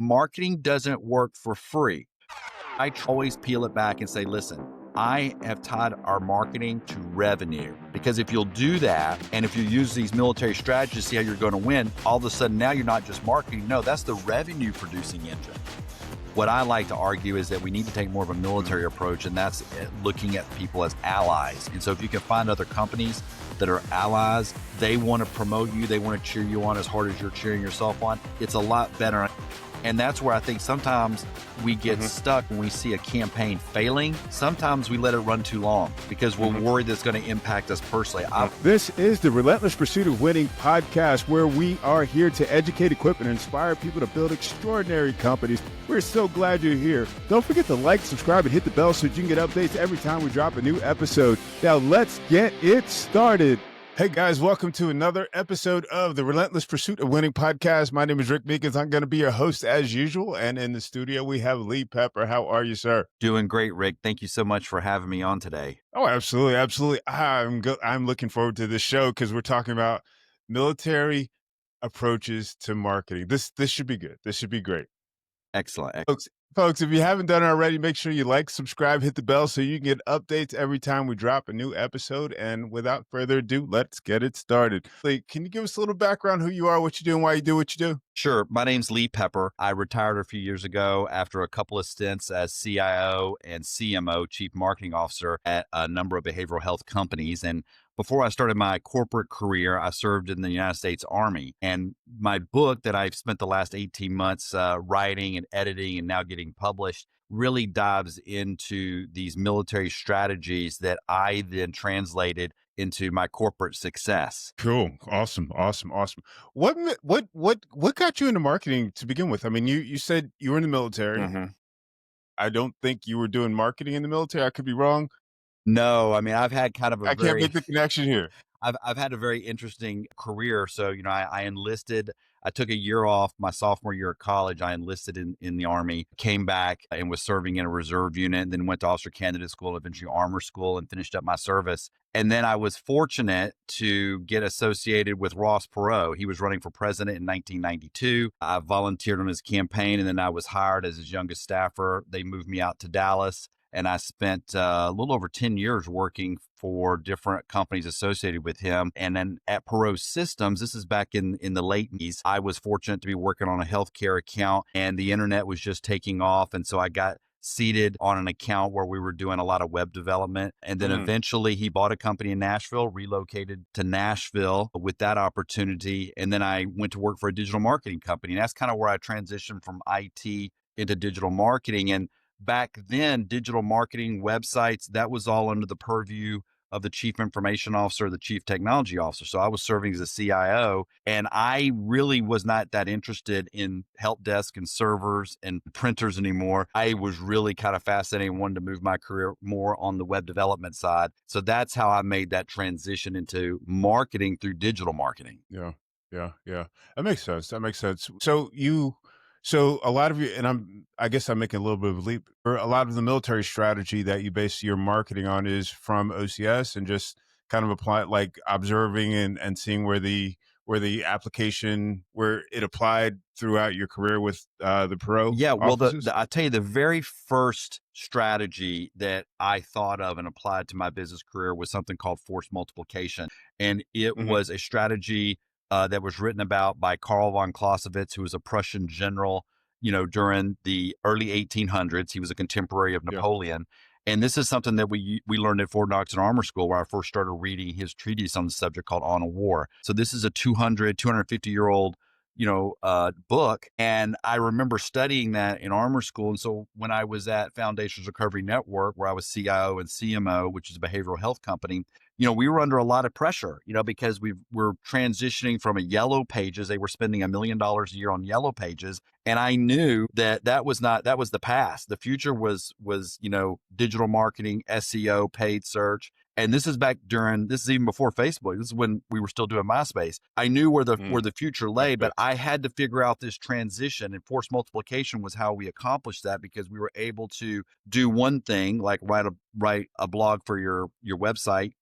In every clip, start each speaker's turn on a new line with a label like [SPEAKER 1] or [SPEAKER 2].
[SPEAKER 1] marketing doesn't work for free. I always peel it back and say, listen, I have tied our marketing to revenue, because if you'll do that, and if you use these military strategies to see how you're going to win, all of a sudden now you're not just marketing. No, that's the revenue producing engine. What I like to argue is that we need to take more of a military approach, and that's looking at people as allies. And so if you can find other companies that are allies, they want to promote you, they want to cheer you on as hard as you're cheering yourself on, it's a lot better. And that's where I think sometimes we get stuck when we see a campaign failing. Sometimes we let it run too long because we're worried that it's going to impact us personally.
[SPEAKER 2] This is the Relentless Pursuit of Winning podcast, where we are here to educate, equip, and inspire people to build extraordinary companies. We're so glad you're here. Don't forget to like, subscribe, and hit the bell so you can get updates every time we drop a new episode. Now let's get it started. Hey guys, welcome to another episode of the Relentless Pursuit of Winning podcast. My name is Rick Meekins. I'm going to be your host as usual. And in the studio, we have Lee Pepper. How are you, sir?
[SPEAKER 1] Doing great, Rick. Thank you so much for having me on today.
[SPEAKER 2] Oh, absolutely. Absolutely. I'm looking forward to this show because we're talking about military approaches to marketing. This should be good. This should be great.
[SPEAKER 1] Excellent.
[SPEAKER 2] Folks, if you haven't done it already, make sure you like, subscribe, hit the bell so you can get updates every time we drop a new episode. And without further ado, let's get it started. Lee, can you give us a little background, who you are, what you do, and why you do what you do?
[SPEAKER 1] Sure. My name's Lee Pepper. I retired a few years ago after a couple of stints as CIO and CMO, Chief Marketing Officer, at a number of behavioral health companies. And before I started my corporate career, I served in the United States Army. And my book that I've spent the last 18 months writing and editing and now getting published really dives into these military strategies that I then translated into my corporate success.
[SPEAKER 2] Cool. Awesome. What got you into marketing to begin with? I mean, you said you were in the military. I don't think you were doing marketing in the military. I could be wrong.
[SPEAKER 1] No, I mean, I've had kind of
[SPEAKER 2] I can't make the connection here.
[SPEAKER 1] I've had a very interesting career. So, I enlisted, I took a year off my sophomore year of college. I enlisted in the Army, came back and was serving in a reserve unit, and then went to officer candidate school, eventually armor school, and finished up my service. And then I was fortunate to get associated with Ross Perot. He was running for president in 1992. I volunteered on his campaign, and then I was hired as his youngest staffer. They moved me out to Dallas. And I spent a little over 10 years working for different companies associated with him. And then at Perot Systems, this is back in the late 80s, I was fortunate to be working on a healthcare account, and the internet was just taking off. And so I got seated on an account where we were doing a lot of web development. And then eventually he bought a company in Nashville, relocated to Nashville with that opportunity. And then I went to work for a digital marketing company. And that's kind of where I transitioned from IT into digital marketing. And back then, digital marketing, websites, that was all under the purview of the chief information officer, the chief technology officer. So I was serving as a CIO, and I really was not that interested in help desk and servers and printers anymore. I was really kind of fascinated and wanted to move my career more on the web development side. So that's how I made that transition into marketing through digital marketing.
[SPEAKER 2] Yeah. That makes sense. So a lot of you, and I guess I'm making a little bit of a leap, or a lot of the military strategy that you base your marketing on is from OCS, and just kind of apply, like observing and seeing where the application, where it applied throughout your career with the Perot.
[SPEAKER 1] Yeah, well,
[SPEAKER 2] offices?
[SPEAKER 1] I'll tell you, the very first strategy that I thought of and applied to my business career was something called force multiplication. And it was a strategy that was written about by Karl von Clausewitz, who was a Prussian general, during the early 1800s. He was a contemporary of Napoleon. And this is something that we learned at Fort Knox and Armor School, where I first started reading his treatise on the subject called On a War. So this is a 250-year-old, book. And I remember studying that in Armor School. And so when I was at Foundations Recovery Network, where I was CIO and CMO, which is a behavioral health company, we were under a lot of pressure, because we're transitioning from a yellow pages. They were spending $1 million a year on yellow pages. And I knew that was the past. The future was, digital marketing, SEO, paid search. And this is even before Facebook. This is when we were still doing MySpace. I knew where the future lay, but I had to figure out this transition, and force multiplication was how we accomplished that, because we were able to do one thing, like write a blog for your website,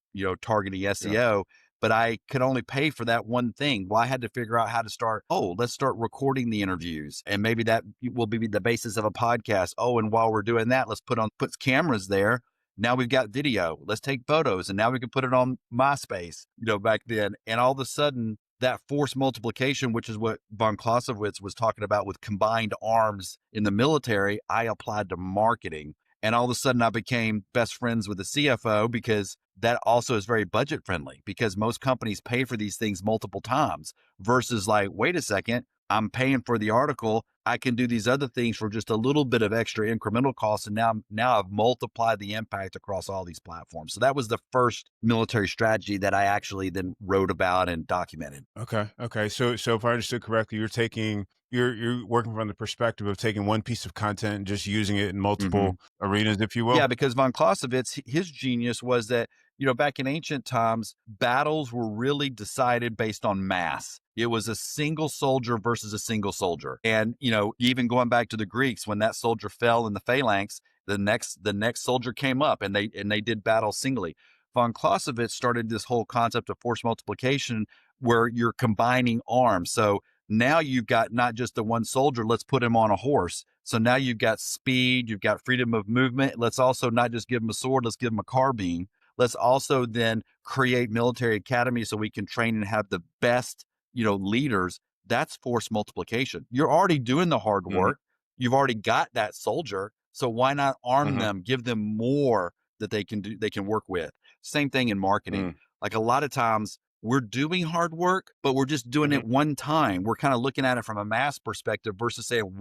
[SPEAKER 1] targeting SEO. but I could only pay for that one thing. Well, I had to figure out how to start. Oh, let's start recording the interviews, and maybe that will be the basis of a podcast. Oh, and while we're doing that, let's put cameras there. Now we've got video. Let's take photos, and now we can put it on MySpace. Back then, and all of a sudden, that force multiplication, which is what von Clausewitz was talking about with combined arms in the military, I applied to marketing. And all of a sudden I became best friends with the CFO because that also is very budget friendly, because most companies pay for these things multiple times versus like, wait a second, I'm paying for the article. I can do these other things for just a little bit of extra incremental costs. And now I've multiplied the impact across all these platforms. So that was the first military strategy that I actually then wrote about and documented.
[SPEAKER 2] Okay. Okay. So if I understood correctly, you're working from the perspective of taking one piece of content and just using it in
[SPEAKER 1] Mm-hmm.
[SPEAKER 2] multiple arenas, if you will.
[SPEAKER 1] Yeah, because von Clausewitz, his genius was that, back in ancient times, battles were really decided based on mass. It was a single soldier versus a single soldier. And, even going back to the Greeks, when that soldier fell in the phalanx, the next soldier came up and they did battle singly. Von Clausewitz started this whole concept of force multiplication where you're combining arms. So now you've got not just the one soldier, let's put him on a horse. So now you've got speed, you've got freedom of movement. Let's also not just give him a sword, let's give him a carbine. Let's also then create military academies so we can train and have the best, leaders. That's force multiplication. You're already doing the hard
[SPEAKER 2] Hmm.
[SPEAKER 1] work. You've already got that soldier. So why not arm
[SPEAKER 2] Hmm.
[SPEAKER 1] them, give them more that they can work with. Same thing in marketing. Like a lot of times we're doing hard work, but we're just doing
[SPEAKER 2] Hmm.
[SPEAKER 1] it one time. We're kind of looking at it from a mass perspective versus saying,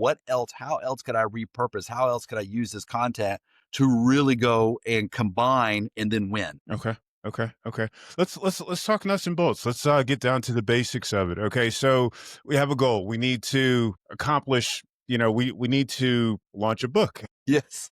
[SPEAKER 1] how else could I repurpose? How else could I use this content to really go and combine and then win?
[SPEAKER 2] Okay. Okay. Okay. Let's talk nuts and bolts. Let's get down to the basics of it. Okay. So we have a goal. We need to accomplish. We need to launch a book.
[SPEAKER 1] Yes.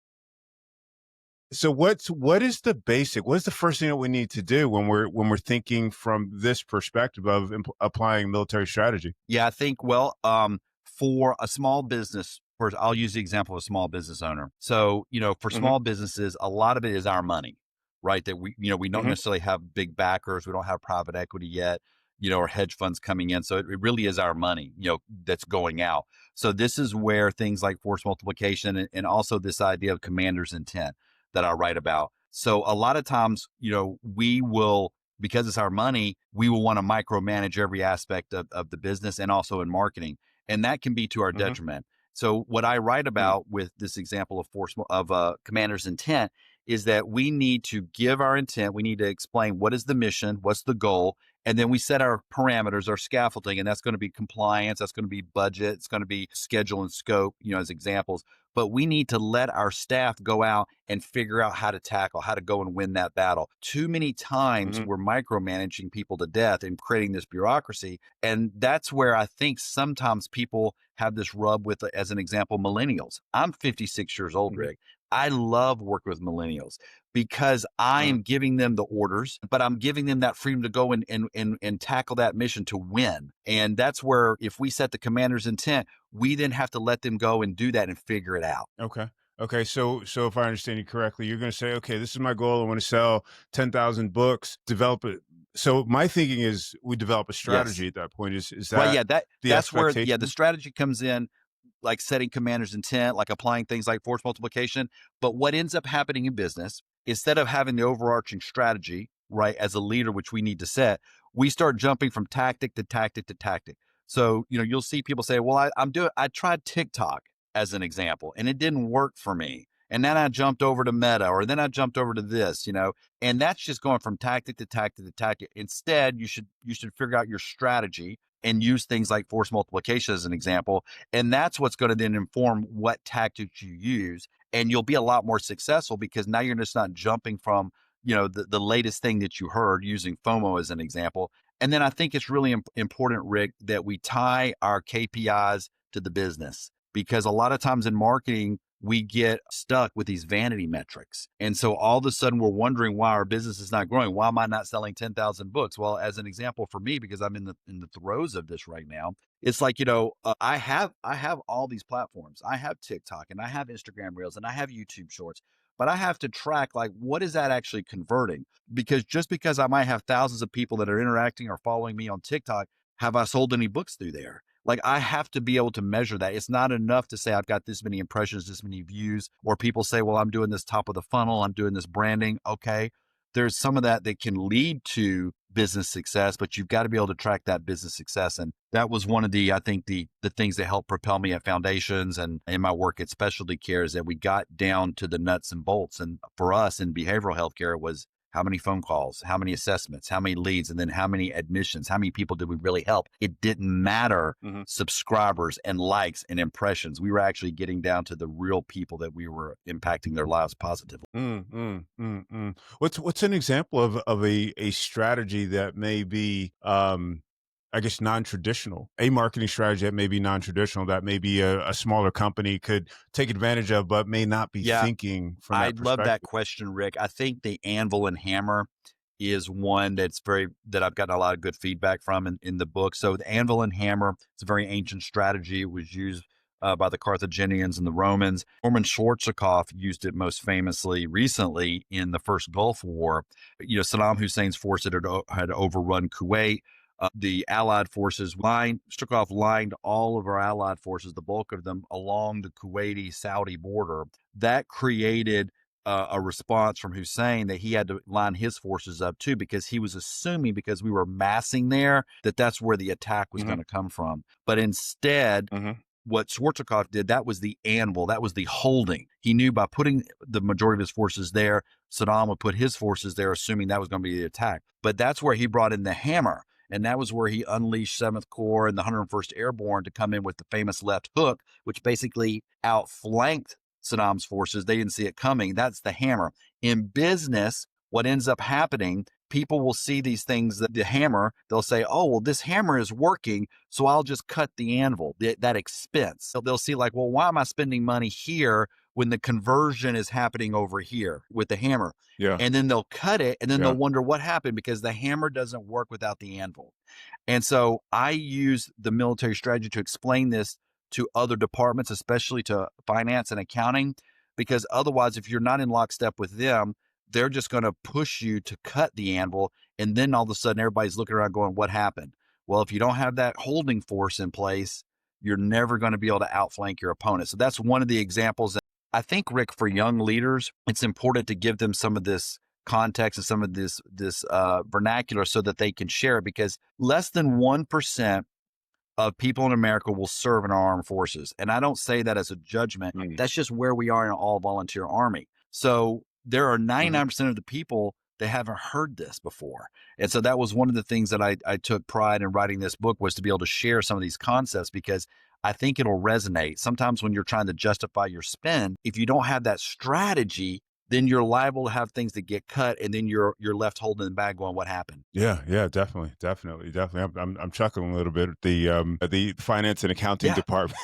[SPEAKER 2] So what is the basic? What is the first thing that we need to do when we're thinking from this perspective of applying military strategy?
[SPEAKER 1] Yeah, I think, for a small business, first, I'll use the example of a small business owner. So, for
[SPEAKER 2] Hmm.
[SPEAKER 1] small businesses, a lot of it is our money, right? That we don't
[SPEAKER 2] Hmm.
[SPEAKER 1] necessarily have big backers. We don't have private equity yet, or hedge funds coming in. So it really is our money, that's going out. So this is where things like force multiplication and also this idea of commander's intent that I write about. So a lot of times, we will, because it's our money, we will want to micromanage every aspect of the business and also in marketing. And that can be to our
[SPEAKER 2] Hmm.
[SPEAKER 1] detriment. So what I write about with this example of commander's intent is that we need to give our intent. We need to explain what is the mission, what's the goal, and then we set our parameters, our scaffolding, and that's going to be compliance, that's going to be budget, it's going to be schedule and scope, as examples. But we need to let our staff go out and figure out how to go and win that battle. Too many times
[SPEAKER 2] Hmm.
[SPEAKER 1] we're micromanaging people to death and creating this bureaucracy. And that's where I think sometimes people have this rub with, as an example, millennials. I'm 56 years old,
[SPEAKER 2] Hmm.
[SPEAKER 1] Rick. I love working with millennials because I
[SPEAKER 2] Hmm.
[SPEAKER 1] am giving them the orders, but I'm giving them that freedom to go and tackle that mission to win. And that's where, if we set the commander's intent, we then have to let them go and do that and figure it out.
[SPEAKER 2] Okay. Okay. So if I understand you correctly, you're going to say, okay, this is my goal. I want to sell 10,000 books, develop it. So my thinking is we develop a
[SPEAKER 1] Yes.
[SPEAKER 2] strategy at that point. Is
[SPEAKER 1] Well,
[SPEAKER 2] that
[SPEAKER 1] yeah,
[SPEAKER 2] the
[SPEAKER 1] that's where, yeah, the
[SPEAKER 2] expectation?
[SPEAKER 1] strategy comes in, like setting commander's intent, like applying things like force multiplication. But what ends up happening in business, instead of having the overarching strategy, right, as a leader, which we need to set, we start jumping from tactic to tactic to tactic. So, you'll see people say, well, I tried TikTok as an example, and it didn't work for me. And then I jumped over to Meta, or then I jumped over to this, and that's just going from tactic to tactic to tactic. Instead, you should figure out your strategy and use things like force multiplication as an example. And that's what's going to then inform what tactics you use. And you'll be a lot more successful because now you're just not jumping from, the latest thing that you heard, using FOMO as an example. And then I think it's really important, Rick, that we tie our KPIs to the business, because a lot of times in marketing, we get stuck with these vanity metrics. And so all of a sudden we're wondering why our business is not growing. Why am I not selling 10,000 books? Well, as an example for me, because I'm in the throes of this right now, it's like, I have all these platforms. I have TikTok and I have Instagram Reels and I have YouTube Shorts. but I have to track like, what is that actually converting? Because just because I might have thousands of people that are interacting or following me on TikTok, have I sold any books through there? Like I have to be able to measure that. It's not enough to say I've got this many impressions, this many views, or people say, well, I'm doing this top of the funnel, I'm doing this branding. Okay. There's some of that that can lead to business success, but you've got to be able to track that business success. And that was one of the, I think the things that helped propel me at Foundations and in my work at Specialty Care is that we got down to the nuts and bolts. And for us in behavioral healthcare, it was how many phone calls, how many assessments, how many leads, and then how many admissions, how many people did we really help? It didn't matter subscribers and likes and impressions. We were actually getting down to the real people that we were impacting their lives positively.
[SPEAKER 2] What's an example of a strategy that may be I guess non-traditional, a marketing strategy that may be non-traditional, that maybe a smaller company could take advantage of, but may not be thinking from that
[SPEAKER 1] I love that
[SPEAKER 2] perspective?
[SPEAKER 1] question, Rick. I think the anvil-and-hammer is one that I've gotten a lot of good feedback from in the book. So the anvil-and-hammer, it's a very ancient strategy. It was used by the Carthaginians and the Romans. Norman Schwarzkopf used it most famously recently in the first Gulf War. Saddam Hussein's force had overrun Kuwait. The Allied forces Stukov lined all of our Allied forces, the bulk of them, along the Kuwaiti-Saudi border. That created a response from Hussein that he had to line his forces up too, because he was assuming because we were massing there that that's where the attack was going to come from. But instead, what Schwarzkopf did, that was the anvil, that was the holding. He knew by putting the majority of his forces there, Saddam would put his forces there, assuming that was going to be the attack. But that's where he brought in the hammer. And that was where he unleashed 7th Corps and the 101st Airborne to come in with the famous left hook, which basically outflanked Saddam's forces. They didn't see it coming. That's the hammer. In business, what ends up happening, people will see these things, that the hammer, they'll say, oh, well, this hammer is working, so I'll just cut the anvil, that expense. So they'll see like, well, why am I spending money here when the conversion is happening over here with the hammer?
[SPEAKER 2] Yeah.
[SPEAKER 1] And then they'll cut it, and then they'll wonder what happened, because the hammer doesn't work without the anvil. And so I use the military strategy to explain this to other departments, especially to finance and accounting, because otherwise, if you're not in lockstep with them, they're just going to push you to cut the anvil. And then all of a sudden, everybody's looking around going, what happened? Well, if you don't have that holding force in place, you're never going to be able to outflank your opponent. So that's one of the examples. That I think, Rick, for young leaders, it's important to give them some of this context and some of this vernacular so that they can share it, because less than 1% of people in America will serve in our armed forces. And I don't say that as a judgment. That's just where we are in an all volunteer army. So there are 99% of the people that haven't heard this before. And so that was one of the things that I took pride in writing this book, was to be able to share some of these concepts, because I think it'll resonate. Sometimes when you're trying to justify your spend, if you don't have that strategy, then you're liable to have things that get cut, and then you're left holding the bag going, what happened?
[SPEAKER 2] Yeah, definitely. I'm chuckling a little bit at the finance and accounting department.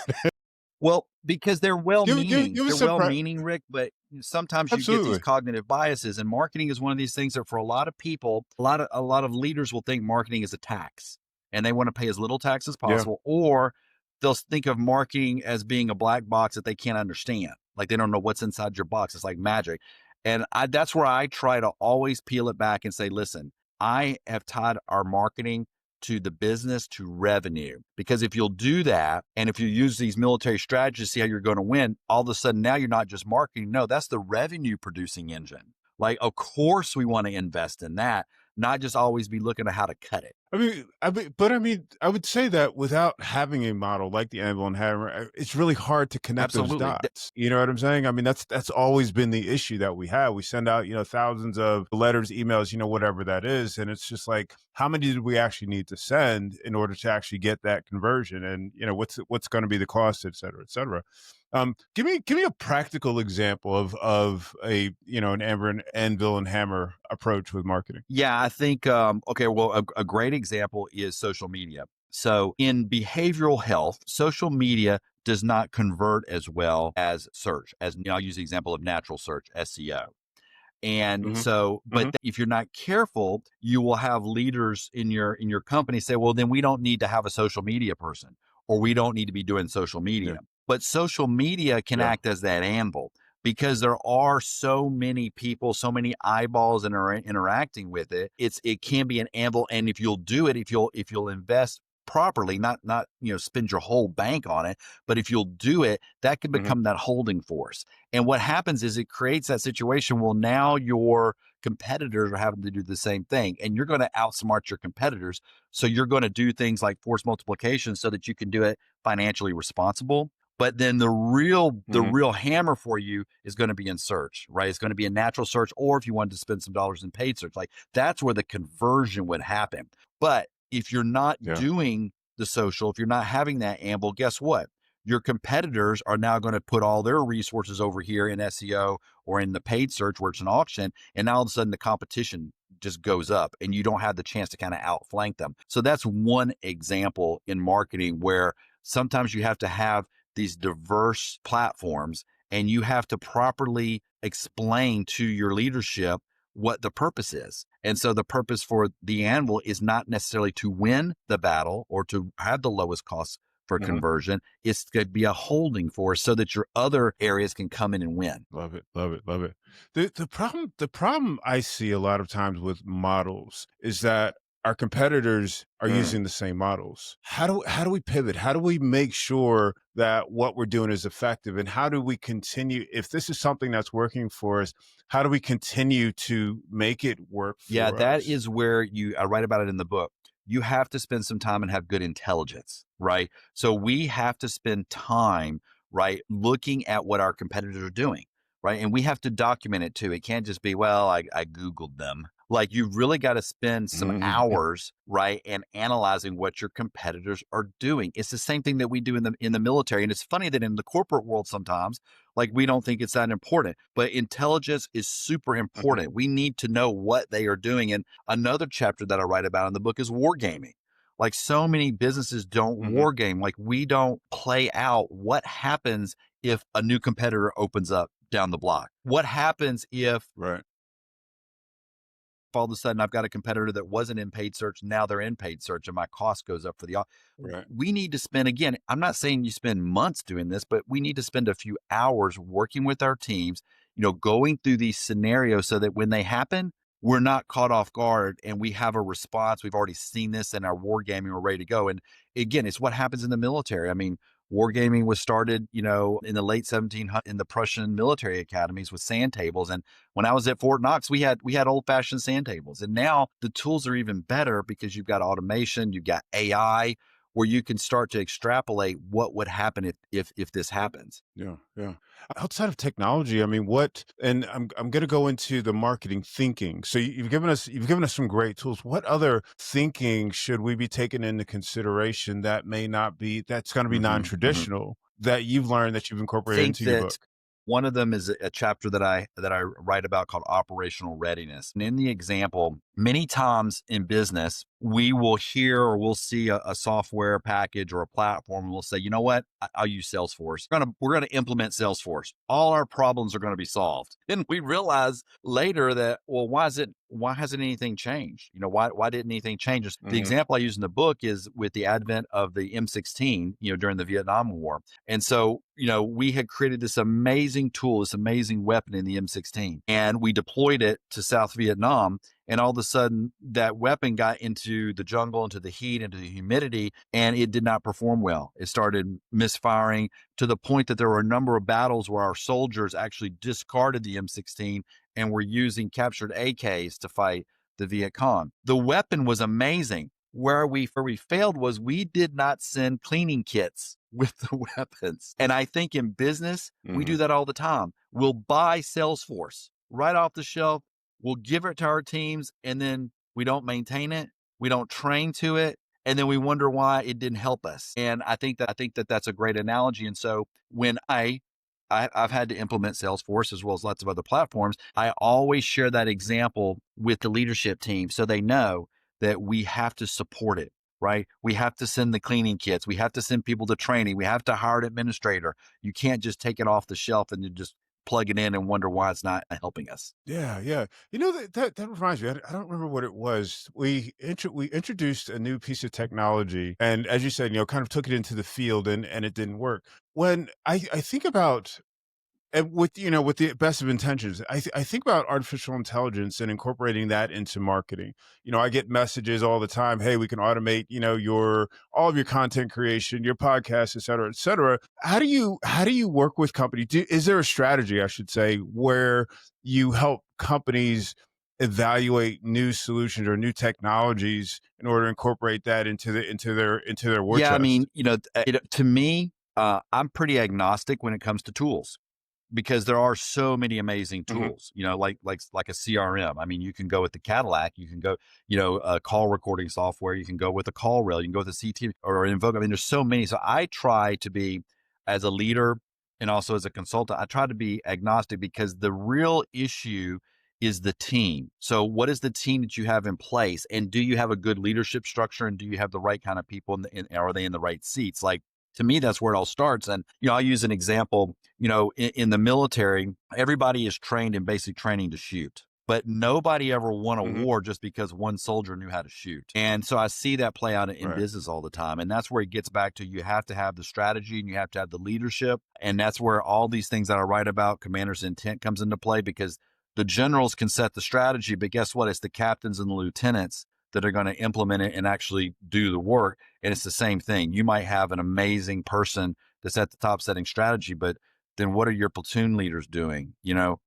[SPEAKER 1] Well, because they're well-meaning.
[SPEAKER 2] Give us
[SPEAKER 1] They're
[SPEAKER 2] some
[SPEAKER 1] well-meaning, Rick, but sometimes you get these cognitive biases, and marketing is one of these things that for a lot of people, a lot of leaders will think marketing is a tax, and they want to pay as little tax as possible, or they'll think of marketing as being a black box that they can't understand. Like they don't know what's inside your box. It's like magic. And that's where I try to always peel it back and say, listen, I have tied our marketing to the business, to revenue. Because if you'll do that, and if you use these military strategies to see how you're going to win, all of a sudden now you're not just marketing. No, that's the revenue producing engine. Like, of course we want to invest in that, not just always be looking at how to cut it.
[SPEAKER 2] I would say that without having a model like the anvil-and-hammer, it's really hard to connect those dots. You know what I'm saying? I mean, that's always been the issue that we have. We send out, thousands of letters, emails, whatever that is. And it's just like, how many do we actually need to send in order to actually get that conversion? And, what's going to be the cost, et cetera, et cetera. Give me a practical example of a an anvil and hammer approach with marketing.
[SPEAKER 1] Yeah, I think a great example is social media. So in behavioral health, social media does not convert as well as search. I'll use the example of natural search, SEO. And so, but if you're not careful, you will have leaders in your company say, well, then we don't need to have a social media person, or we don't need to be doing social media. But social media can act as that anvil. because there are so many people, so many eyeballs interacting with it. It can be an anvil, and if you'll do it, if you'll invest properly, not spend your whole bank on it, but if you'll do it, that can
[SPEAKER 2] Mhm.
[SPEAKER 1] become that holding force. And what happens is it creates that situation. Well, now your competitors are having to do the same thing, and you're going to outsmart your competitors. So you're going to do things like force multiplication so that you can do it financially responsible. But then the
[SPEAKER 2] Mhm.
[SPEAKER 1] real hammer for you is going to be in search, right? It's going to be a natural search, or if you wanted to spend some dollars in paid search, like that's where the conversion would happen. But if you're not
[SPEAKER 2] Yeah.
[SPEAKER 1] doing the social, if you're not having that amble, guess what? Your competitors are now going to put all their resources over here in SEO or in the paid search where it's an auction. And now all of a sudden the competition just goes up and you don't have the chance to kind of outflank them. So that's one example in marketing where sometimes you have to have these diverse platforms and you have to properly explain to your leadership what the purpose is. And so the purpose for the anvil is not necessarily to win the battle or to have the lowest cost for
[SPEAKER 2] Mhm.
[SPEAKER 1] conversion. It's going to be a holding force so that your other areas can come in and win.
[SPEAKER 2] Love it, love it, love it. The problem I see a lot of times with models is that our competitors are
[SPEAKER 1] Mm.
[SPEAKER 2] using the same models. How do we pivot? How do we make sure that what we're doing is effective? And how do we continue if this is something that's working for us, how do we continue to make it work
[SPEAKER 1] Yeah,
[SPEAKER 2] for
[SPEAKER 1] that
[SPEAKER 2] us?
[SPEAKER 1] is where I write about it in the book. You have to spend some time and have good intelligence, right? So we have to spend time, right, looking at what our competitors are doing, right? And we have to document it too. It can't just be, well, I Googled them. Like you've really got to spend some
[SPEAKER 2] Mhm.
[SPEAKER 1] hours, right, and analyzing what your competitors are doing. It's the same thing that we do in the military. And it's funny that in the corporate world sometimes, like we don't think it's that important, but intelligence is super
[SPEAKER 2] Mhm.
[SPEAKER 1] important. We need to know what they are doing. And another chapter that I write about in the book is wargaming. Like so many businesses don't
[SPEAKER 2] Mhm.
[SPEAKER 1] wargame. Like we don't play out what happens if a new competitor opens up down the block. What happens if
[SPEAKER 2] Right.
[SPEAKER 1] all of a sudden I've got a competitor that wasn't in paid search, now they're in paid search and my cost goes up for the
[SPEAKER 2] Right.
[SPEAKER 1] we need to spend, again, I'm not saying you spend months doing this, but we need to spend a few hours working with our teams, going through these scenarios so that when they happen, we're not caught off guard and we have a response. We've already seen this in our war gaming, we're ready to go. And again, it's what happens in the military. I mean, wargaming was started, in the late 1700s in the Prussian military academies with sand tables. And when I was at Fort Knox, we had old fashioned sand tables. And now the tools are even better because you've got automation, you've got AI, where you can start to extrapolate what would happen if this happens.
[SPEAKER 2] Yeah, yeah. Outside of technology, I mean, what? And I'm going to go into the marketing thinking. So you've given us some great tools. What other thinking should we be taking into consideration that may not be that's going to be
[SPEAKER 1] Mhm.
[SPEAKER 2] non-traditional that you've learned that you've incorporated
[SPEAKER 1] Think
[SPEAKER 2] into your book?
[SPEAKER 1] that one of them is a chapter that I write about called operational readiness. And in the example, many times in business, we will hear or we'll see a software package or a platform and we'll say, you know what? I'll use Salesforce. We're gonna implement Salesforce. All our problems are gonna be solved. And we realize later that, well, why hasn't anything changed? Why didn't anything change? The
[SPEAKER 2] Hmm.
[SPEAKER 1] example I use in the book is with the advent of the M16, during the Vietnam War. And so, we had created this amazing tool, this amazing weapon in the M16, and we deployed it to South Vietnam. And all of a sudden, that weapon got into the jungle, into the heat, into the humidity, and it did not perform well. It started misfiring to the point that there were a number of battles where our soldiers actually discarded the M16 and were using captured AKs to fight the Viet Cong. The weapon was amazing. Where we failed was we did not send cleaning kits with the weapons. And I think in business, we
[SPEAKER 2] Hmm.
[SPEAKER 1] do that all the time. We'll buy Salesforce right off the shelf. We'll give it to our teams and then we don't maintain it. We don't train to it. And then we wonder why it didn't help us. And I think that that's a great analogy. And so when I've had to implement Salesforce as well as lots of other platforms, I always share that example with the leadership team so they know that we have to support it, right? We have to send the cleaning kits. We have to send people to training. We have to hire an administrator. You can't just take it off the shelf and you just plug it in and wonder why it's not helping us.
[SPEAKER 2] Yeah, yeah. That reminds me. I don't remember what it was. We introduced a new piece of technology, and as you said, kind of took it into the field, and it didn't work. When I think about And with, with the best of intentions, I think about artificial intelligence and incorporating that into marketing. I get messages all the time. Hey, we can automate, your all of your content creation, your podcast, et cetera, et cetera. How do you work with companies? Is there a strategy, I should say, where you help companies evaluate new solutions or new technologies in order to incorporate that into their war
[SPEAKER 1] Yeah, I mean,
[SPEAKER 2] chest?
[SPEAKER 1] to me, I'm pretty agnostic when it comes to tools because there are so many amazing
[SPEAKER 2] Hmm.
[SPEAKER 1] tools, like a CRM. I mean, you can go with the Cadillac, you can go, call recording software, you can go with a call rail, you can go with a CT or Invoke. I mean, there's so many. So I try to be, as a leader and also as a consultant, I try to be agnostic because the real issue is the team. So what is the team that you have in place? And do you have a good leadership structure? And do you have the right kind of people are they in the right seats? Like, to me, that's where it all starts. And, I'll use an example, in the military, everybody is trained in basic training to shoot, but nobody ever won a
[SPEAKER 2] Hmm.
[SPEAKER 1] war just because one soldier knew how to shoot. And so I see that play out in
[SPEAKER 2] Right.
[SPEAKER 1] business all the time. And that's where it gets back to, you have to have the strategy and you have to have the leadership. And that's where all these things that I write about, commander's intent, comes into play, because the generals can set the strategy, but guess what? It's the captains and the lieutenants that are going to implement it and actually do the work. And it's the same thing. You might have an amazing person that's at the top setting strategy, but then what are your platoon leaders doing?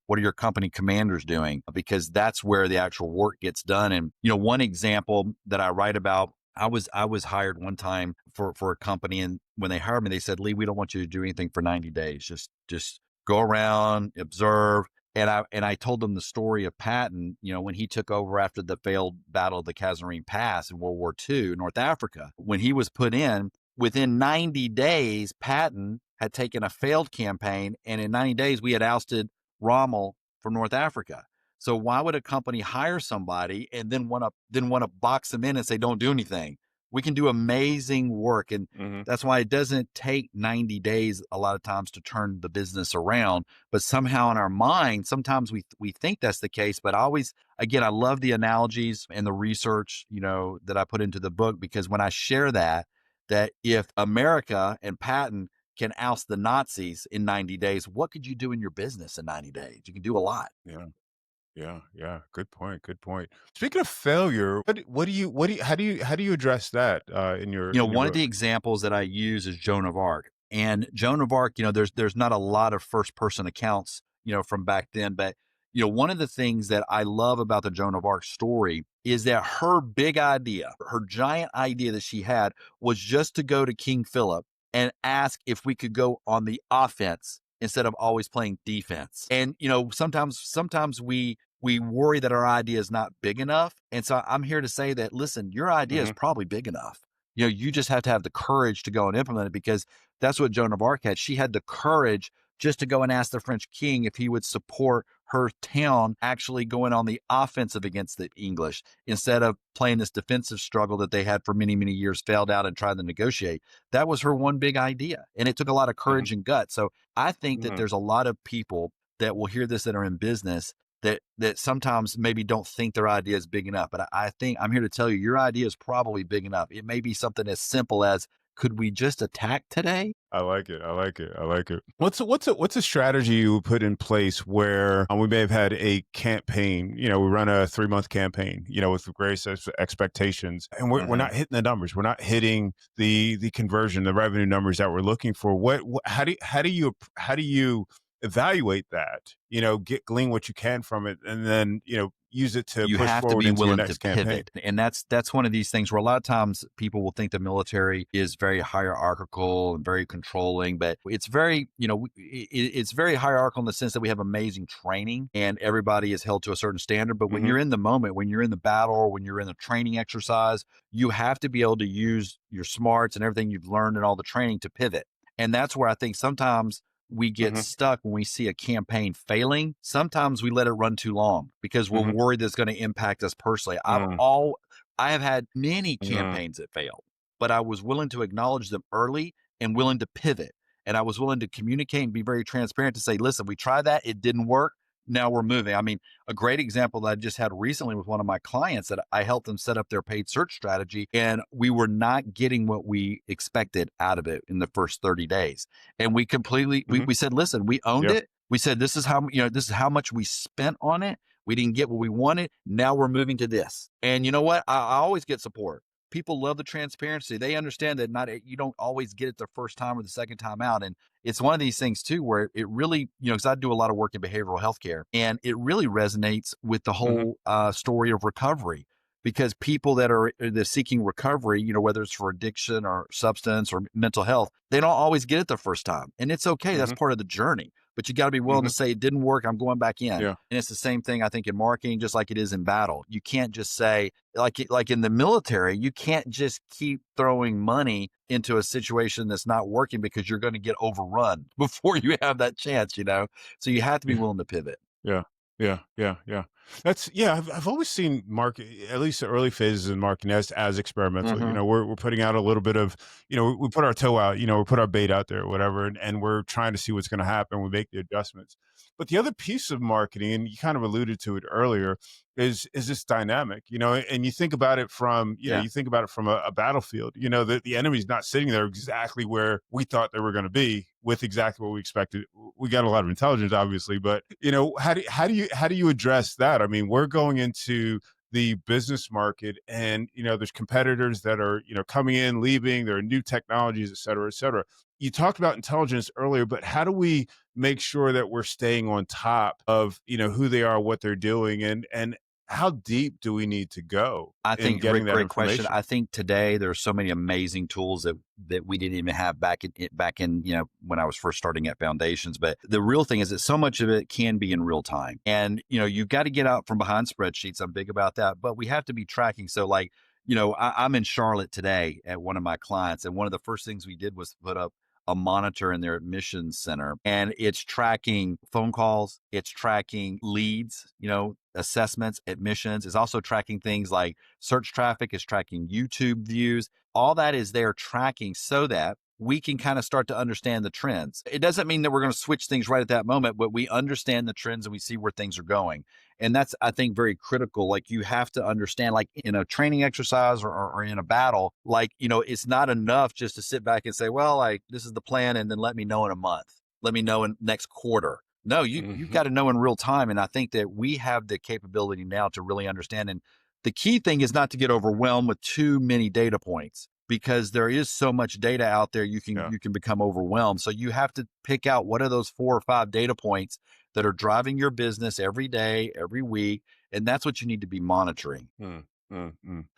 [SPEAKER 1] What are your company commanders doing? Because that's where the actual work gets done. And, one example that I write about, I was hired one time for a company, and when they hired me, they said, Lee, we don't want you to do anything for 90 days. Just go around, observe. And I told them the story of Patton, when he took over after the failed Battle of the Kasserine Pass in World War II, North Africa. When he was put in, within 90 days, Patton had taken a failed campaign, and in 90 days, we had ousted Rommel from North Africa. So why would a company hire somebody and then want to box them in and say, don't do anything? We can do amazing work. And
[SPEAKER 2] Hmm.
[SPEAKER 1] that's why it doesn't take 90 days a lot of times to turn the business around. But somehow in our mind, sometimes we think that's the case. But again, I love the analogies and the research, that I put into the book, because when I share that if America and Patton can oust the Nazis in 90 days, what could you do in your business in 90 days? You can do a lot.
[SPEAKER 2] Yeah. Yeah, yeah. Good point. Good point. Speaking of failure, how do you address that in your
[SPEAKER 1] One of the
[SPEAKER 2] book?
[SPEAKER 1] examples that I use is Joan of Arc. And Joan of Arc, there's not a lot of first person accounts, from back then. But, one of the things that I love about the Joan of Arc story is that her big idea, her giant idea that she had, was just to go to King Philip and ask if we could go on the offense instead of always playing defense. And, sometimes we worry that our idea is not big enough. And so I'm here to say that, listen, your idea is
[SPEAKER 2] Hmm.
[SPEAKER 1] probably big enough. You just have to have the courage to go and implement it, because that's what Joan of Arc had. She had the courage just to go and ask the French king if he would support her town actually going on the offensive against the English instead of playing this defensive struggle that they had for many, many years, failed out and tried to negotiate. That was her one big idea. And it took a lot of
[SPEAKER 2] Hmm.
[SPEAKER 1] courage and guts. So I think that
[SPEAKER 2] Hmm.
[SPEAKER 1] there's a lot of people that will hear this that are in business that sometimes maybe don't think their idea is big enough. But I think I'm here to tell you, your idea is probably big enough. It may be something as simple as, could we just attack today?
[SPEAKER 2] I like it. I like it. I like it. What's a strategy you would put in place where we may have had a campaign? We run a 3-month campaign. With great expectations, and we're
[SPEAKER 1] Hmm.
[SPEAKER 2] not hitting the numbers. We're not hitting the conversion, the revenue numbers that we're looking for. How do you evaluate that? Glean what you can from it, and then use it to
[SPEAKER 1] You
[SPEAKER 2] push
[SPEAKER 1] have to
[SPEAKER 2] forward
[SPEAKER 1] be
[SPEAKER 2] into your
[SPEAKER 1] willing to
[SPEAKER 2] next campaign.
[SPEAKER 1] pivot. And that's one of these things where a lot of times people will think the military is very hierarchical and very controlling, but it's very, it's very hierarchical in the sense that we have amazing training and everybody is held to a certain standard. But when
[SPEAKER 2] Hmm.
[SPEAKER 1] you're in the moment, when you're in the battle, or when you're in the training exercise, you have to be able to use your smarts and everything you've learned and all the training to pivot. And that's where I think sometimes we get
[SPEAKER 2] Hmm.
[SPEAKER 1] stuck when we see a campaign failing. Sometimes we let it run too long because we're
[SPEAKER 2] Hmm.
[SPEAKER 1] worried that it's going to impact us personally.
[SPEAKER 2] Mm.
[SPEAKER 1] I have had many
[SPEAKER 2] Mm.
[SPEAKER 1] campaigns that failed, but I was willing to acknowledge them early and willing to pivot. And I was willing to communicate and be very transparent to say, listen, we tried that. It didn't work. Now we're moving. I mean, a great example that I just had recently with one of my clients, that I helped them set up their paid search strategy, and we were not getting what we expected out of it in the first 30 days. And we completely, we,
[SPEAKER 2] Mhm.
[SPEAKER 1] we said, listen, we owned
[SPEAKER 2] Yeah.
[SPEAKER 1] it. We said, this is how, this is how much we spent on it. We didn't get what we wanted. Now we're moving to this. And you know what? I always get support. People love the transparency. They understand that you don't always get it the first time or the second time out. And it's one of these things too, where it really, because I do a lot of work in behavioral healthcare, and it really resonates with the whole story of recovery. Because people that are seeking recovery, whether it's for addiction or substance or mental health, they don't always get it the first time. And it's okay. That's part of the journey. But you got to be willing to say, it didn't work, I'm going back in.
[SPEAKER 2] Yeah.
[SPEAKER 1] And it's the same thing, I think, in marketing, just like it is in battle. You can't just say, like in the military, you can't just keep throwing money into a situation that's not working, because you're going to get overrun before you have that chance, So you have to be willing to pivot.
[SPEAKER 2] Yeah. I've always seen market, at least the early phases in marketing, as experimental. We're putting out a little bit of, we put our toe out, we put our bait out there or whatever, and we're trying to see what's going to happen. We make the adjustments. But the other piece of marketing, and you kind of alluded to it earlier, is this dynamic, and you think about it from, you think about it from a battlefield, the enemy's not sitting there exactly where we thought they were going to be with exactly what we expected. We got a lot of intelligence, obviously, but how do you address that? I mean, we're going into the business market, and there's competitors that are coming in, leaving, there are new technologies, et cetera, et cetera. You talked about intelligence earlier, but how do we make sure that we're staying on top of who they are, what they're doing, and how deep do we need to go?
[SPEAKER 1] I think,
[SPEAKER 2] getting
[SPEAKER 1] Rick,
[SPEAKER 2] that
[SPEAKER 1] great question.
[SPEAKER 2] information?
[SPEAKER 1] I think today there's so many amazing tools that we didn't even have back in when I was first starting at Foundations. But the real thing is that so much of it can be in real time, and you've got to get out from behind spreadsheets. I'm big about that, but we have to be tracking. So like, I'm in Charlotte today at one of my clients, and one of the first things we did was put up a monitor in their admissions center, and it's tracking phone calls, it's tracking leads, assessments, admissions. It's also tracking things like search traffic, it's tracking YouTube views. All that is there tracking so that we can kind of start to understand the trends. It doesn't mean that we're going to switch things right at that moment, but we understand the trends and we see where things are going. And that's, I think, very critical. Like, you have to understand, like in a training exercise or in a battle, like, it's not enough just to sit back and say, well, like, this is the plan, and then let me know in a month. Let me know in next quarter. No, you've got to know in real time. And I think that we have the capability now to really understand. And the key thing is not to get overwhelmed with too many data points, because there is so much data out there, you can become overwhelmed. So you have to pick out what are those 4 or 5 data points that are driving your business every day, every week. And that's what you need to be monitoring.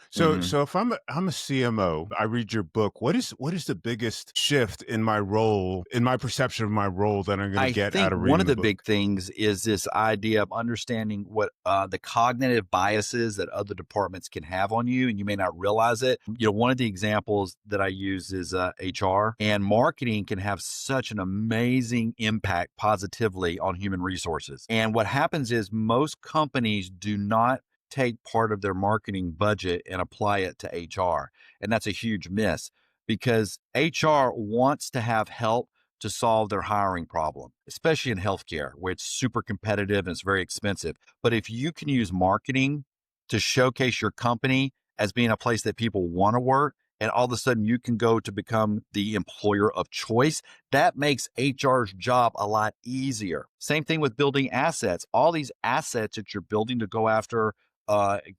[SPEAKER 2] So if I'm a CMO, I read your book. What is the biggest shift in my role, in my perception of my role, that I'm going to get out of reading the book?
[SPEAKER 1] One of the big things is this idea of understanding what the cognitive biases that other departments can have on you, and you may not realize it. One of the examples that I use is HR, and marketing can have such an amazing impact positively on human resources. And what happens is most companies do not take part of their marketing budget and apply it to HR. And that's a huge miss, because HR wants to have help to solve their hiring problem, especially in healthcare, where it's super competitive and it's very expensive. But if you can use marketing to showcase your company as being a place that people want to work, and all of a sudden you can go to become the employer of choice, that makes HR's job a lot easier. Same thing with building assets. All these assets that you're building to go after,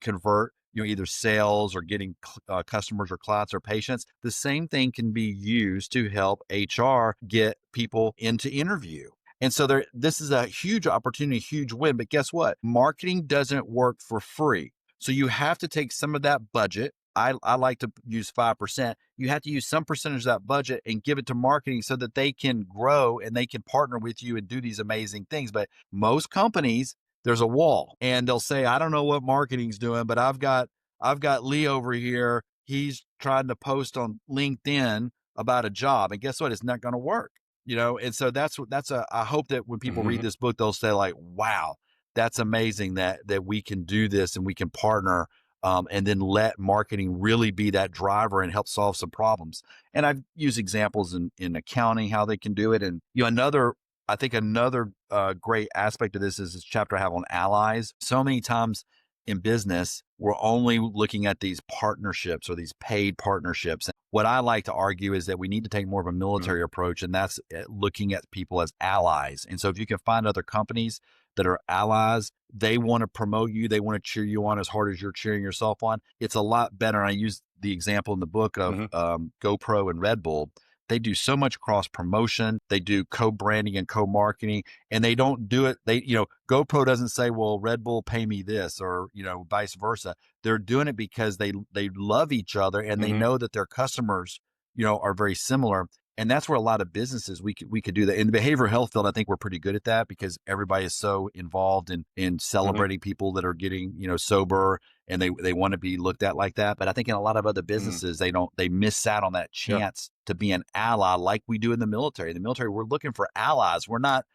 [SPEAKER 1] convert, either sales or getting customers or clients or patients. The same thing can be used to help HR get people into interview. And so this is a huge opportunity, huge win. But guess what? Marketing doesn't work for free. So you have to take some of that budget. I like to use 5%. You have to use some percentage of that budget and give it to marketing so that they can grow and they can partner with you and do these amazing things. But most companies, there's a wall, and they'll say, I don't know what marketing's doing, but I've got Lee over here. He's trying to post on LinkedIn about a job. And guess what? It's not going to work,? And so I hope that when people read this book, they'll say like, wow, that's amazing that we can do this and we can partner, and then let marketing really be that driver and help solve some problems. And I've used examples in accounting, how they can do it. And, I think another great aspect of this is this chapter I have on allies. So many times in business, we're only looking at these partnerships or these paid partnerships. what I like to argue is that we need to take more of a
[SPEAKER 2] Mhm.
[SPEAKER 1] military approach, and that's looking at people as allies. And so if you can find other companies that are allies, they want to promote you, they want to cheer you on as hard as you're cheering yourself on. It's a lot better. And I use the example in the book of
[SPEAKER 2] Mhm.
[SPEAKER 1] GoPro and Red Bull. They do so much cross promotion. They do co-branding and co-marketing, and they don't do it. GoPro doesn't say, well, Red Bull pay me this, or, vice versa. They're doing it because they love each other, and they
[SPEAKER 2] Mhm.
[SPEAKER 1] know that their customers, are very similar. And that's where a lot of businesses we could do that. In the behavioral health field, I think we're pretty good at that because everybody is so involved in
[SPEAKER 2] Mhm.
[SPEAKER 1] celebrating people that are getting, sober, and they want to be looked at like that. But I think in a lot of other
[SPEAKER 2] Mhm.
[SPEAKER 1] businesses, they miss out on that
[SPEAKER 2] Yeah.
[SPEAKER 1] chance to be an ally like we do in the military. In the military, we're looking for allies. We're not,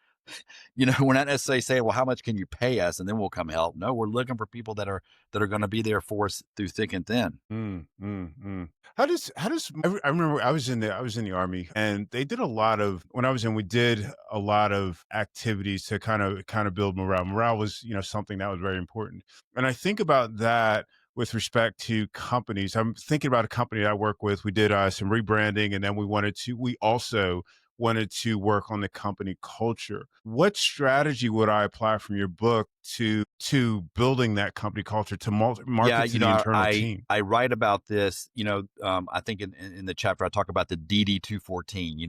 [SPEAKER 1] we're not necessarily saying, well, how much can you pay us? And then we'll come help. No, we're looking for people that are going to be there for us through thick and thin.
[SPEAKER 2] Mm, mm, mm. I remember I was in the army, and they did a lot of when I was in we did a lot of activities to kind of build morale. Morale was, something that was very important. And I think about that with respect to companies. I'm thinking about a company I work with. We did some rebranding, and then we also wanted to work on the company culture. What strategy would I apply from your book to building that company culture to
[SPEAKER 1] Yeah,
[SPEAKER 2] market to the internal
[SPEAKER 1] I
[SPEAKER 2] team?
[SPEAKER 1] I write about this. I think in the chapter I talk about the DD 214.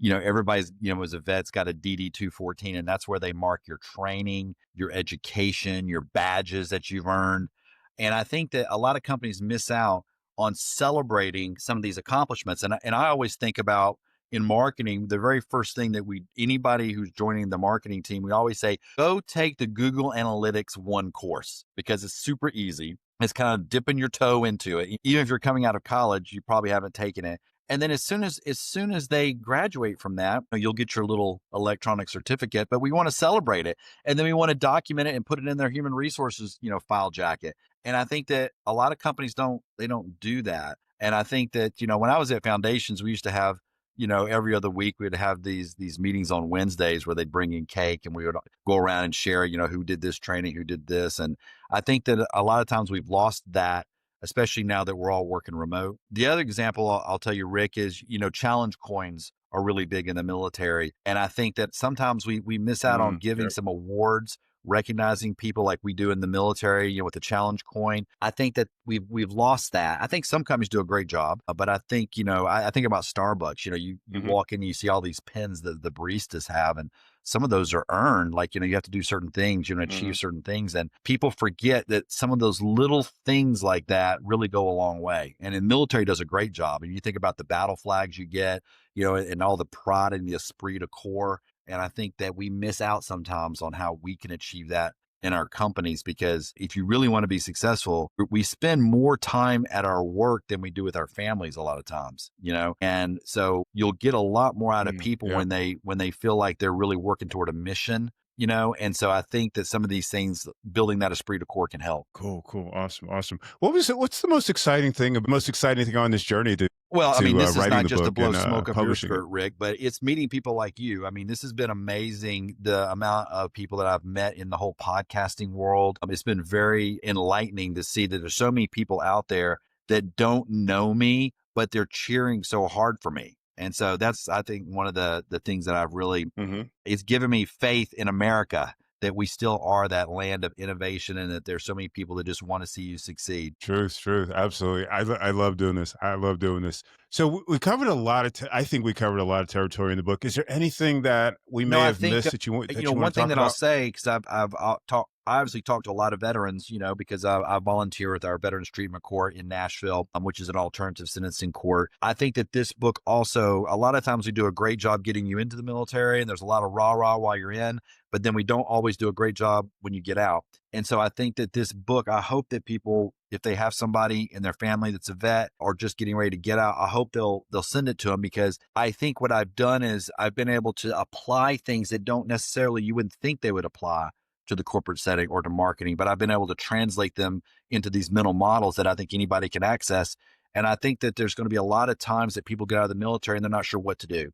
[SPEAKER 1] Everybody's as a vet's got a DD 214, and that's where they mark your training, your education, your badges that you've earned. And I think that a lot of companies miss out on celebrating some of these accomplishments. And I always think about in marketing, the very first thing that anybody who's joining the marketing team, we always say, go take the Google Analytics 1 course because it's super easy. It's kind of dipping your toe into it. Even if you're coming out of college, you probably haven't taken it. And then as soon as they graduate from that, you'll get your little electronic certificate, but we want to celebrate it. And then we want to document it and put it in their human resources, file jacket. And I think that a lot of companies don't do that. And I think that, when I was at Foundations, we used to have, every other week we'd have these meetings on Wednesdays where they'd bring in cake and we would go around and share, who did this training, who did this. And I think that a lot of times we've lost that, especially now that we're all working remote. The other example I'll tell you, Rick, is, challenge coins are really big in the military. And I think that sometimes we miss out on giving
[SPEAKER 2] Yep.
[SPEAKER 1] some awards, recognizing people like we do in the military, with the challenge coin. I think that we've lost that. I think some companies do a great job, but I think, I think about Starbucks. You
[SPEAKER 2] Mhm.
[SPEAKER 1] walk in, you see all these pens that the baristas have, and some of those are earned. Like, you have to do certain things, achieve
[SPEAKER 2] Mhm.
[SPEAKER 1] certain things. And people forget that some of those little things like that really go a long way. And the military does a great job. And you think about the battle flags you get, and all the pride and the esprit de corps. And I think that we miss out sometimes on how we can achieve that in our companies, because if you really want to be successful, we spend more time at our work than we do with our families a lot of times, and so you'll get a lot more out of
[SPEAKER 2] Mm,
[SPEAKER 1] people
[SPEAKER 2] yeah.
[SPEAKER 1] when they feel like they're really working toward a mission, and so I think that some of these things, building that esprit de corps, can help.
[SPEAKER 2] Cool, cool. Awesome, awesome. What's the most exciting thing on this journey to
[SPEAKER 1] Well, I mean,
[SPEAKER 2] to, uh,
[SPEAKER 1] this is
[SPEAKER 2] writing
[SPEAKER 1] not
[SPEAKER 2] the
[SPEAKER 1] just to
[SPEAKER 2] book
[SPEAKER 1] blow
[SPEAKER 2] and,
[SPEAKER 1] smoke up your
[SPEAKER 2] publishing it?
[SPEAKER 1] skirt, Rick, but it's meeting people like you. I mean, this has been amazing, the amount of people that I've met in the whole podcasting world. It's been very enlightening to see that there's so many people out there that don't know me, but they're cheering so hard for me. And so that's, I think, one of the things that I've really,
[SPEAKER 2] Mhm.
[SPEAKER 1] it's given me faith in America, that we still are that land of innovation, and that there's so many people that just want to see you succeed.
[SPEAKER 2] Truth, truth. Absolutely. I love doing this. I love doing this. So we covered a lot of I think we covered a lot of territory in the book. Is there anything that we
[SPEAKER 1] No,
[SPEAKER 2] may
[SPEAKER 1] I
[SPEAKER 2] have
[SPEAKER 1] think
[SPEAKER 2] missed that you
[SPEAKER 1] one
[SPEAKER 2] want to
[SPEAKER 1] thing
[SPEAKER 2] talk
[SPEAKER 1] that I'll
[SPEAKER 2] about?
[SPEAKER 1] say, because I obviously talked to a lot of veterans, because I volunteer with our Veterans Treatment Court in Nashville, which is an alternative sentencing court. I think that this book also, a lot of times we do a great job getting you into the military, and there's a lot of rah rah while you're in, but then we don't always do a great job when you get out. And so I think that this book, I hope that people, if they have somebody in their family that's a vet or just getting ready to get out, I hope they'll send it to them, because I think what I've done is I've been able to apply things that don't necessarily, you wouldn't think they would apply to the corporate setting or to marketing, but I've been able to translate them into these mental models that I think anybody can access. And I think that there's going to be a lot of times that people get out of the military and they're not sure what to do.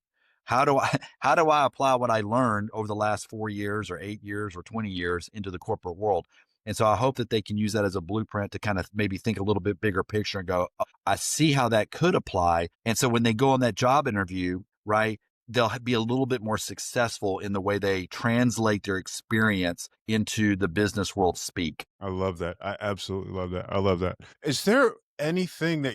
[SPEAKER 1] How do I how do I apply what I learned over the last 4 years or 8 years or 20 years into the corporate world? And so I hope that they can use that as a blueprint to kind of maybe think a little bit bigger picture and go, oh, I see how that could apply. And so when they go on that job interview, right, they'll be a little bit more successful in the way they translate their experience into the business world speak.
[SPEAKER 2] I love that. I absolutely love that. I love that. Is there anything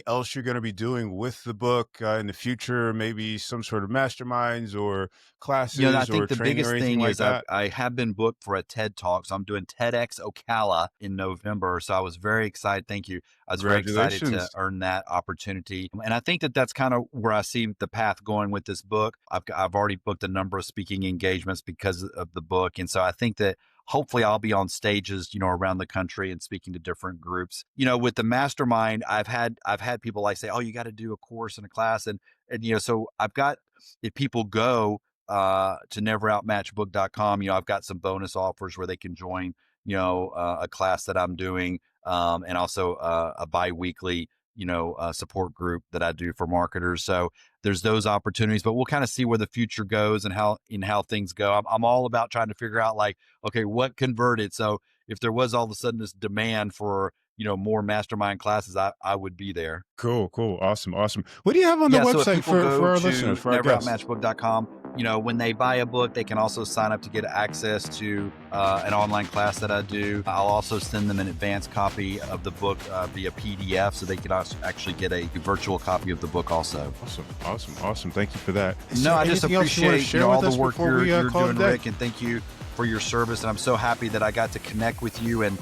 [SPEAKER 2] else you're going to be doing with the book in the future? Maybe some sort of masterminds or
[SPEAKER 1] I
[SPEAKER 2] classes or
[SPEAKER 1] think the
[SPEAKER 2] training or
[SPEAKER 1] biggest
[SPEAKER 2] anything
[SPEAKER 1] thing
[SPEAKER 2] like
[SPEAKER 1] is
[SPEAKER 2] that?
[SPEAKER 1] I have been booked for a TED Talk. So I'm doing TEDx Ocala in November. So I was very excited. Thank you. I was very excited to
[SPEAKER 2] Congratulations.
[SPEAKER 1] earn that opportunity. And I think that that's kind of where I see the path going with this book. I've already booked a number of speaking engagements because of the book. And so I think that hopefully I'll be on stages, around the country and speaking to different groups. With the mastermind, I've had people like say, oh, you got to do a course and a class. And so I've got, if people go to neveroutmatchbook.com, I've got some bonus offers where they can join, a class that I'm doing, and also a bi-weekly, support group that I do for marketers. So there's those opportunities, but we'll kind of see where the future goes and how things go. I'm all about trying to figure out like, okay, what converted? So if there was all of a sudden this demand for, more mastermind classes, I would be there.
[SPEAKER 2] Cool. Awesome. What do you have on the
[SPEAKER 1] Yeah, so if
[SPEAKER 2] website
[SPEAKER 1] people go
[SPEAKER 2] for our
[SPEAKER 1] to
[SPEAKER 2] listeners, for our guests?
[SPEAKER 1] neveroutmatchbook.com, when they buy a book, they can also sign up to get access to an online class that I do. I'll also send them an advanced copy of the book via PDF, so they can actually get a virtual copy of the book also.
[SPEAKER 2] Awesome. Thank you for that.
[SPEAKER 1] No, I just appreciate all the work you're doing,
[SPEAKER 2] Rick.
[SPEAKER 1] Rick, and thank you for your service. And I'm so happy that I got to connect with you. And,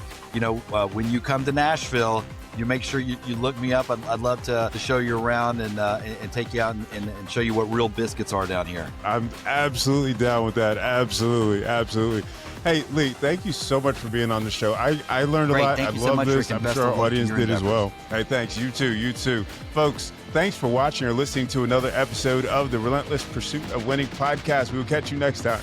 [SPEAKER 1] when you come to Nashville, you make sure you look me up. I'd love to show you around and take you out and show you what real biscuits are down here.
[SPEAKER 2] I'm absolutely down with that. Absolutely. Hey, Lee, thank you so much for being on the show. I learned a lot. I love this. I'm sure our audience did as well. Hey, thanks. You too. Folks, thanks for watching or listening to another episode of the Relentless Pursuit of Winning podcast. We will catch you next time.